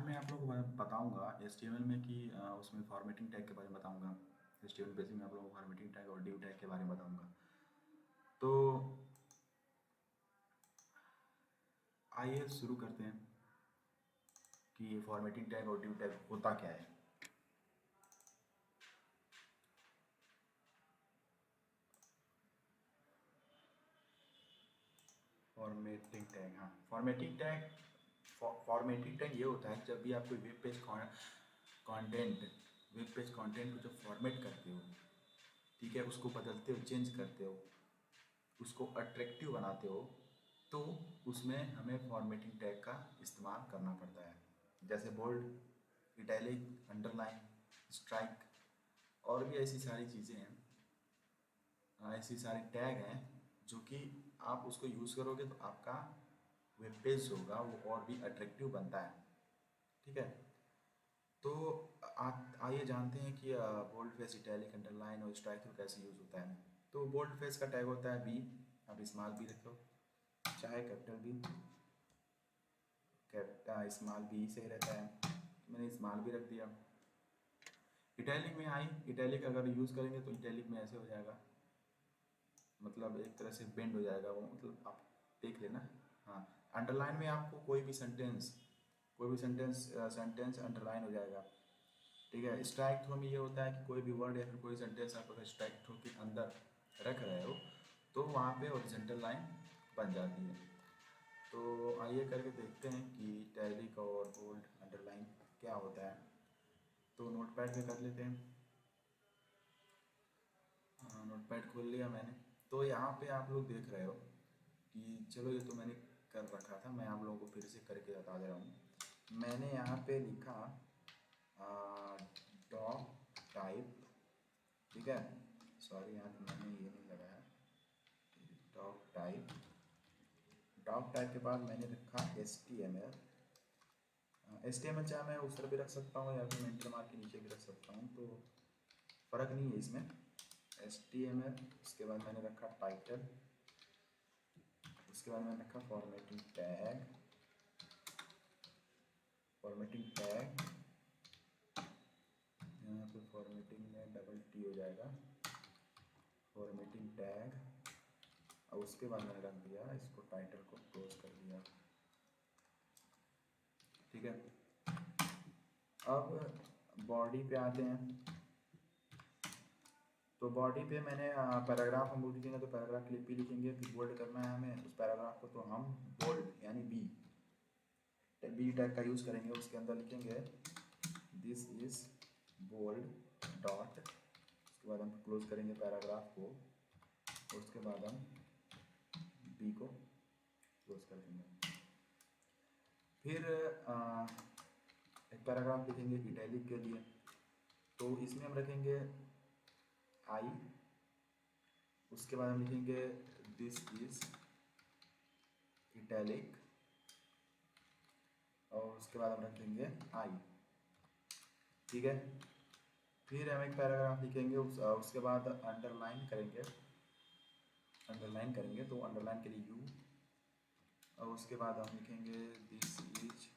मैं आप लोगों को बताऊंगा HTML में कि उसमें फॉर्मेटिंग टैग के बारे में बताऊंगा। HTML बेसिक में आप लोगों को फॉर्मेटिंग टैग और div टैग के बारे में बताऊंगा। तो आइए शुरू करते हैं कि फॉर्मेटिंग टैग और div टैग होता क्या है। फॉर्मेटिंग टैग, हाँ, फॉर्मेटिंग टैग ये होता है जब भी आप कोई कंटेंट वेब पेज कंटेंट को जब फॉर्मेट करते हो, ठीक है, उसको बदलते हो, चेंज करते हो, उसको अट्रैक्टिव बनाते हो, तो उसमें हमें फॉर्मेटिंग टैग का इस्तेमाल करना पड़ता है। जैसे बोल्ड, इटैलिक, अंडरलाइन, स्ट्राइक और भी ऐसी सारी चीज़ें हैं, ऐसी सारी टैग हैं जो कि आप उसको यूज़ करोगे तो आपका वेब पेज होगा वो और भी अट्रैक्टिव बनता है। ठीक है, तो आप आइए जानते हैं कि बोल्ड फेस, इटैलिक, अंडरलाइन और स्ट्राइक थ्रू कैसे यूज़ होता है। तो बोल्ड फेस का टैग होता है बी, आप स्मॉल बी रखो, चाहे कैपिटल बी, स्मॉल बी सही रहता है, तो मैंने स्मॉल बी रख दिया। इटैलिक में आई, इटैलिक अगर यूज़ करेंगे तो इटैलिक में ऐसे हो जाएगा, मतलब एक तरह से बेंड हो जाएगा वो, मतलब आप देख लेना। हाँ, अंडरलाइन में आपको कोई भी सेंटेंस अंडरलाइन हो जाएगा। ठीक है, स्ट्राइक थ्रू में ये होता है कि कोई भी वर्ड या फिर कोई सेंटेंस आप अगर स्ट्राइक थ्रू के अंदर रख रहे हो तो वहाँ पे हॉरिजॉन्टल लाइन बन जाती है। तो आइए करके देखते हैं कि टैलिक और बोल्ड अंडरलाइन क्या होता है। तो नोटपैड पे कर लेते हैं। हाँ, नोटपैड खोल लिया मैंने। तो यहाँ पे आप लोग देख रहे हो कि चलो ये तो मैंने कर रखा था, मैं आप लोगों को फिर से करके बता दे रहा हूँ। मैंने यहाँ पे लिखा डॉग टाइप, ठीक है, सॉरी यहाँ पे मैंने ये नहीं लगाया, डॉग टाइप, डॉग टाइप के बाद मैंने रखा HTML। HTML चाहे मैं उस तरह भी रख सकता हूँ या फिर मैं इंटर मार्क के नीचे भी रख सकता हूँ, तो फ़र्क नहीं है इसमें। HTML, उसके बाद मैंने रखा टाइटल, उसके बाद मैंने रखा फॉर्मेटिंग टैग, यहाँ पे फॉर्मेटिंग में डबल टी हो जाएगा, फॉर्मेटिंग टैग, और उसके बाद मैंने रख दिया इसको, टाइटल को क्लोज कर दिया। ठीक है, अब बॉडी पे आते हैं। तो बॉडी पे मैंने पैराग्राफ हम लोग लिखेंगे तो पैराग्राफ क्लिप भी लिखेंगे, फिर बोल्ड करना है हमें उस पैराग्राफ को, तो हम बोल्ड यानी बी टैग का यूज़ करेंगे। उसके अंदर लिखेंगे दिस इज बोल्ड डॉट, उसके बाद हम क्लोज करेंगे पैराग्राफ को, उसके बाद हम बी को क्लोज कर देंगे। फिर एक पैराग्राफ लिखेंगे इटैलिक के लिए, तो इसमें हम रखेंगे आई, उसके बाद हम लिखेंगे दिस इज इटैलिक, और उसके बाद हम रख देंगे आई। ठीक है, फिर हम एक पैराग्राफ लिखेंगे, उसके बाद अंडरलाइन करेंगे तो अंडरलाइन के लिए यू, और उसके बाद हम लिखेंगे दिस इज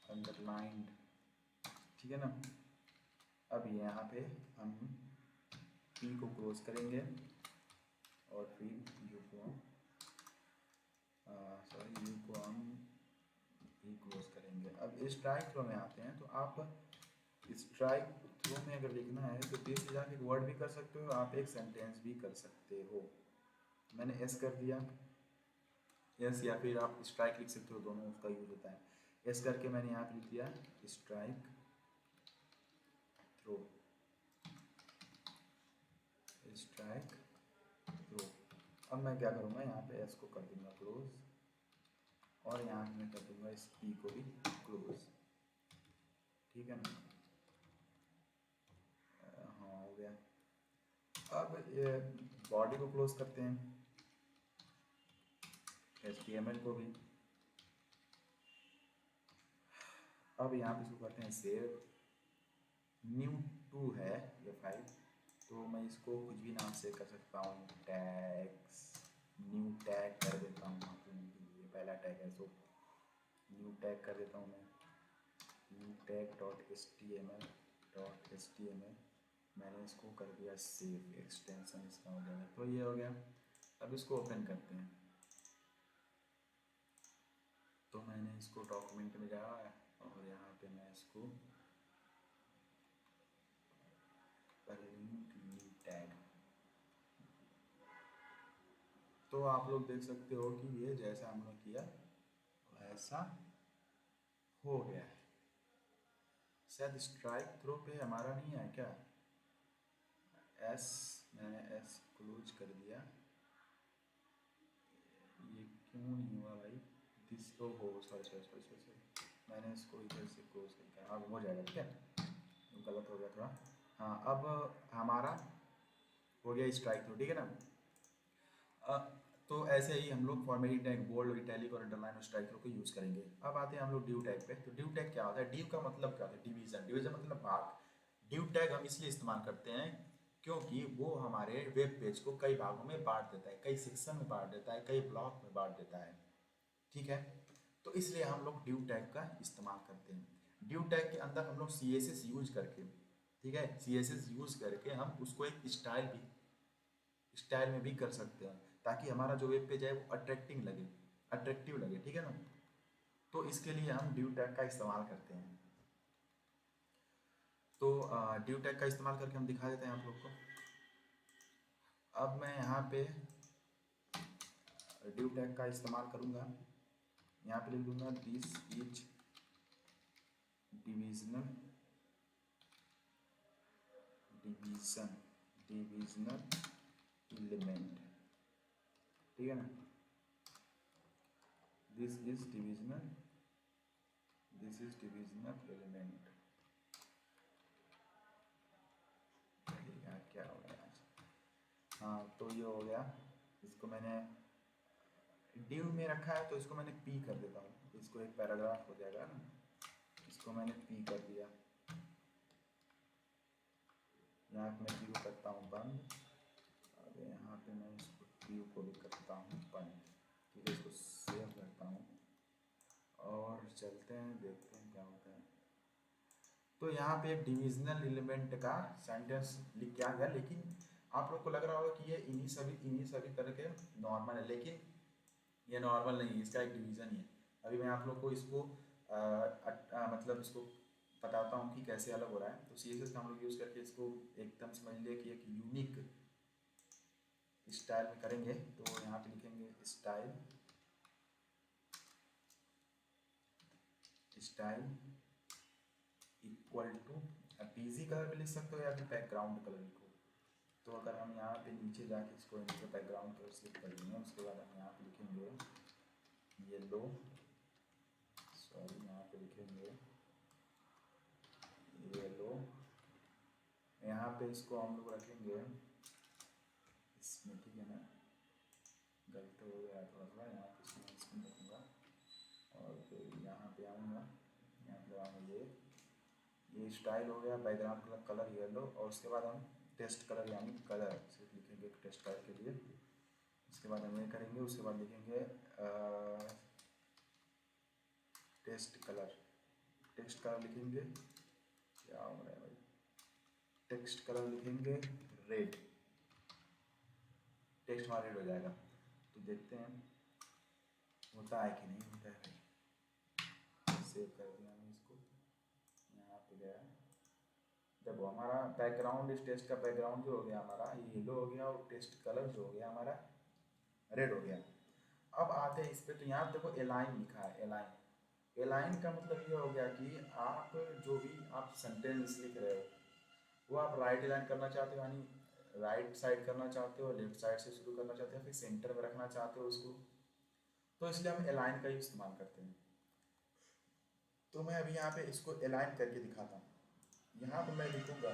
अंडरलाइंड। ठीक है ना, अब यहाँ पे हम पी को क्लोज करेंगे और फिर यू को हम भी क्लोज करेंगे। अब स्ट्राइक थ्रो में आते हैं, तो आप स्ट्राइक थ्रो में अगर लिखना है तो तीस से जाके एक वर्ड भी कर सकते हो, आप एक सेंटेंस भी कर सकते हो। मैंने एस कर दिया, एस, या फिर आप स्ट्राइक लिख सकते हो, दोनों उसका यूज होता है। एस करके मैंने यहाँ पे लिख दिया स्ट्राइक थ्रो, स्ट्राइक थ्रो। अब मैं क्या करूँगा, यहाँ पे एस को कर दूंगा क्लोज, और यहाँ मैं कर दूंगा इस पी को भी क्लोज। ठीक है ना, हाँ हो गया। अब ये बॉडी को क्लोज करते हैं, HTML को भी। अब यहाँ पे इसको करते हैं सेव, न्यू टू है ये फाइल, तो मैं इसको कुछ भी नाम से कर सकता हूँ, टैग्स, न्यू टैग कर देता हूँ आप लोगों के लिए, पहला टैग है सो न्यू टैग कर देता हूँ मैं। टैग .html मैंने इसको कर दिया सेव, एक्सटेंशन इसका हो जाएगा। तो ये हो गया। अब इसको ओपन करते हैं। तो मैंने इसको डॉक्यूमेंट में जाया और यहाँ पे मैं इसको टैग, तो आप लोग देख सकते हो कि ये जैसा हमने किया वैसा हो गया है। शायद स्ट्राइक थ्रो पे हमारा नहीं है क्या? एस, मैंने एस क्लोज कर दिया, ये क्यों नहीं हुआ भाई? दिस तो हो, सॉरी मैंने इसको इधर से क्लोज कर दिया। अब हो जाएगा, ठीक है, गलत हो गया थोड़ा। हाँ, अब हमारा हो गया स्ट्राइक थ्रो, ठीक है ना। तो ऐसे ही हम लोग फॉर्मेटिंग टैग, बोल्ड, इटैलिक और अंडरलाइन और स्ट्राइक थ्रो को यूज़ करेंगे। अब आते हैं हम लोग डिव टैग पे। तो डिव टैग क्या होता है? डिव का मतलब क्या होता है? डिवीजन, डिवीजन मतलब भाग। डिव टैग हम इसलिए इस्तेमाल करते हैं क्योंकि वो हमारे वेब पेज को कई भागों में बांट देता है, कई सेक्शन में बांट देता है, कई ब्लॉक में बांट देता है, ठीक है। तो इसलिए हम लोग डिव टैग का इस्तेमाल करते हैं। डिव टैग के अंदर हम लोग CSS यूज करके, ठीक है, CSS यूज करके हम उसको एक स्टाइल में भी कर सकते हैं, ताकि हमारा जो वेब पेज है वो अट्रैक्टिव लगे, ठीक है ना। तो इसके लिए हम डिव टैग का इस्तेमाल करते हैं। तो डिव टैग का इस्तेमाल करके हम दिखा देते हैं आप लोग को। अब मैं यहाँ पे डिव टैग का इस्तेमाल करूँगा। यहाँ पे लिख दूंगा दिस इज डिविजनल एलिमेंट, ठीक है ना। This is divisional element. क्या हो गया आज? हाँ, तो ये हो गया। इसको मैंने डिव में रखा है तो इसको मैंने पी कर देता हूँ, इसको एक पैराग्राफ हो जाएगा ना। इसको मैंने पी कर दिया। यहाँ पे मैं डिव करता हूँ बंद, और यहाँ पे मैं इसको डिव को भी करता हूँ बंद, ठीक है। इसको सेव करता हूँ और चलते हैं, देखते हैं क्या होता है। तो यहाँ पे एक डिविजनल एलिमेंट का सेंटेंस लिख के आ गया, लेकिन आप लोग को लग रहा होगा कि ये इन्हीं सभी तरह के नॉर्मल है, लेकिन ये नॉर्मल नहीं है, इसका एक डिवीजन ही है। अभी मैं आप लोग को इसको मतलब इसको बताता हूँ कि कैसे अलग हो रहा है। तो CSS का हम लोग यूज़ करके इसको एकदम समझ लिए कि एक यूनिक स्टाइल में करेंगे। तो यहाँ पे लिखेंगे style equal to, PG colour भी लिख सकते हो या फिर बैकग्राउंड कलर लिखो। तो अगर हम यहाँ पे नीचे जाके इसको बैकग्राउंड कलर सेलेक्ट कर लेंगे, उसके बाद हम यहाँ पे लिखेंगे येलो, सॉरी यहाँ पे लिखेंगे येलो। यहाँ पे इसको हम लोग रखेंगे इसमें, ठीक है ना, गलत हो गया थोड़ा सा। यहाँ पे इसमें रखूँगा और फिर यहाँ पे आऊँगा, यहाँ पे आऊँगा, ये स्टाइल हो गया, बैकग्राउंड कलर येलो, और उसके बाद हम टेस्ट कलर यानी कलर सिर्फ लिखेंगे टेस्ट कलर के लिए। उसके बाद हम ये करेंगे, उसके बाद लिखेंगे टेक्स्ट कलर लिखेंगे, क्या हो रहा है भाई, टेक्स्ट कलर लिखेंगे रेड, टेक्स्ट हमारा रेड हो जाएगा। तो देखते हैं होता है कि नहीं होता है। सेव कर दिया हमने इसको, यहाँ पे गया। देखो हमारा बैकग्राउंड, इस टेस्ट का बैकग्राउंड जो हो गया हमारा ये येलो हो गया, और टेस्ट कलर जो हो गया हमारा रेड हो गया। अब आते हैं इस पे। तो यहाँ देखो एलाइन लिखा है, एलाइन का मतलब ये हो गया कि आप जो भी आप सेंटेंस लिख रहे हो वो आप राइट एलाइन करना चाहते हो, यानी राइट साइड करना चाहते हो, लेफ्ट साइड से शुरू करना चाहते हो, फिर सेंटर में रखना चाहते हो उसको, तो इसलिए हम एलाइन का ही इस्तेमाल करते हैं। तो मैं अभी यहाँ पे इसको एलाइन करके दिखाता हूँ। यहाँ पे मैं लिखूँगा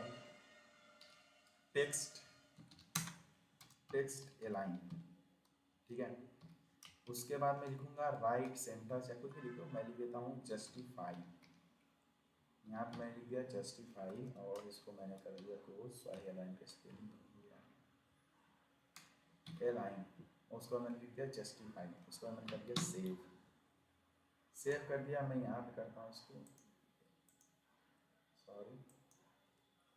टेक्स्ट एलाइन, ठीक है। उसके बाद मैं लिखूँगा राइट सेंटर से कुछ भी लिखो, मैं लिख देता हूँ जस्टिफाई। यहाँ पे मैं लिख दिया जस्टिफाई और इसको मैंने कर दिया क्लोज। सॉरी एलाइन का स्पेलिंग एलाइन, उसको मैंने लिख दिया जस्टिफाई, उसको मैंने कर दिया सेव कर दिया। मैं यहाँ पे करता हूँ इसको सॉरी,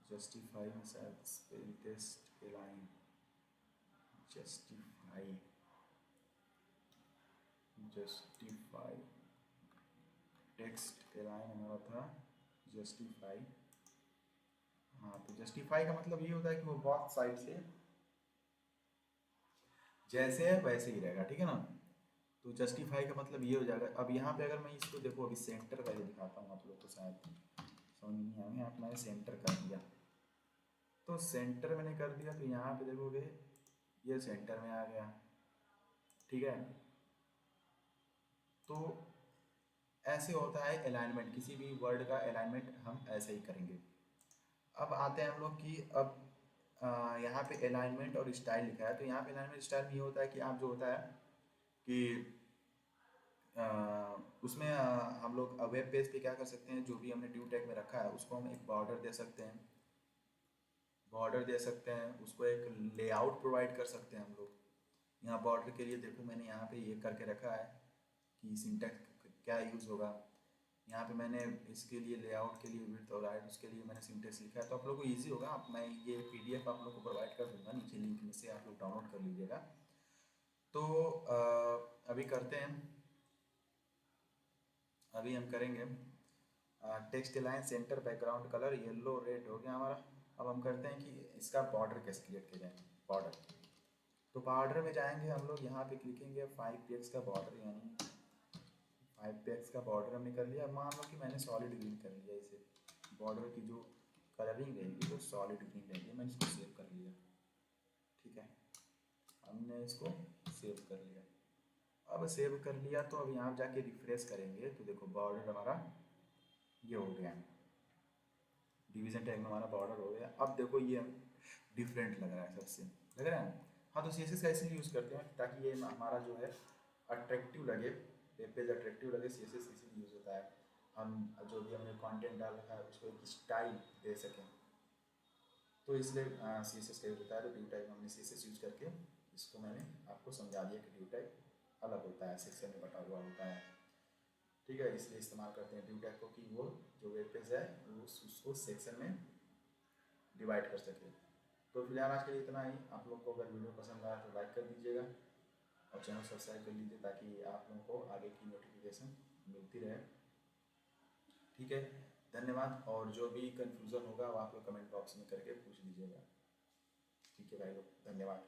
जस्टिफाई में शायद spell test align, justify, justify text align हमारा था जस्टिफाई। हाँ, तो जस्टिफाई का मतलब ये होता है कि वो बहुत साइड से जैसे है वैसे ही रहेगा, ठीक है ना। तो जस्टिफाई का मतलब ये हो जाएगा। अब यहाँ पे अगर मैं इसको देखो, अभी सेंटर पहले दिखाता हूँ आप लोग को, शायद समझ नहीं आएंगे। यहाँ पे मैंने सेंटर कर दिया, तो सेंटर मैंने कर दिया, तो यहाँ पे देखोगे ये सेंटर में आ गया, ठीक है। तो ऐसे होता है अलाइनमेंट, किसी भी वर्ड का अलाइनमेंट हम ऐसे ही करेंगे। अब आते हैं हम लोग कि अब यहाँ पे अलाइनमेंट और स्टाइल लिखा है, तो यहाँ पे अलाइनमेंट स्टाइल में ये होता है कि आप जो होता है कि उसमें हम लोग वेब पेज पे क्या कर सकते हैं, जो भी हमने ड्यू टैग में रखा है उसको हम एक बॉर्डर दे सकते हैं, बॉर्डर दे सकते हैं, उसको एक लेआउट प्रोवाइड कर सकते हैं हम लोग। यहाँ बॉर्डर के लिए देखो मैंने यहाँ पे ये करके रखा है कि सिंटैक्स क्या यूज़ होगा। यहाँ पे मैंने इसके लिए लेआउट के लिए विड्थ और हाइट, उसके लिए मैंने सिंटैक्स लिखा है, तो आप लोगों को ईजी होगा। मैं ये पीडीएफ आप लोग को प्रोवाइड कर दूंगा नीचे लिंक में से, आप लोग डाउनलोड कर लीजिएगा। तो अभी करते हैं, अभी हम करेंगे text line centre background colour yellow red हो गया हमारा। अब हम करते हैं कि इसका बॉर्डर कैसे क्रिएट किया जाए। बॉर्डर, तो बॉर्डर में जाएंगे हम लोग, यहाँ पे लिखेंगे 5px का बॉर्डर, यानी 5px का बॉर्डर हमने कर लिया। मान लो कि मैंने सॉलिड ग्रीन कर लिया इसे, बॉर्डर की जो कलरिंग रहेगी वो सॉलिड ग्रीन रहेगी। मैंने इसको सेव कर लिया, ठीक है, हमने इसको सेव कर लिया। अब सेव कर लिया तो अब यहाँ जाके रिफ्रेश करेंगे तो देखो बॉर्डर हमारा ये हो गया, डिवीजन टैग में हमारा बॉर्डर हो गया। अब देखो ये डिफरेंट लग रहा है, सबसे लग रहा है। हाँ, तो CSS का इसलिए यूज़ करते हैं ताकि ये हमारा जो है अट्रैक्टिव लगे, वेब पेज अट्रैक्टिव लगे। CSS इसीलिए यूज़ होता है, हम जो भी हमने कंटेंट डाल रखा है उसको एक स्टाइल दे सकें, तो इसलिए CSS का यूज़ होता है। तो ड्यू टैग हमने CSS यूज़ करके इसको मैंने आपको समझा दिया कि ड्यू टैग अलग होता है, सेक्शन में बटा हुआ होता है, ठीक है। इसलिए इस्तेमाल करते हैं ड्यू टैग को कि वो जो वेब पेज है वो उसको सेक्शन में डिवाइड कर सके। तो फिलहाल आज के लिए इतना ही। आप लोग को अगर वीडियो पसंद आया तो लाइक कर दीजिएगा और चैनल सब्सक्राइब कर लीजिए ताकि आप लोगों को आगे की नोटिफिकेशन मिलती रहे, ठीक है। धन्यवाद। और जो भी कन्फ्यूज़न होगा वो आप लोग कमेंट बॉक्स में करके पूछ लीजिएगा, ठीक है भाई लोग, धन्यवाद।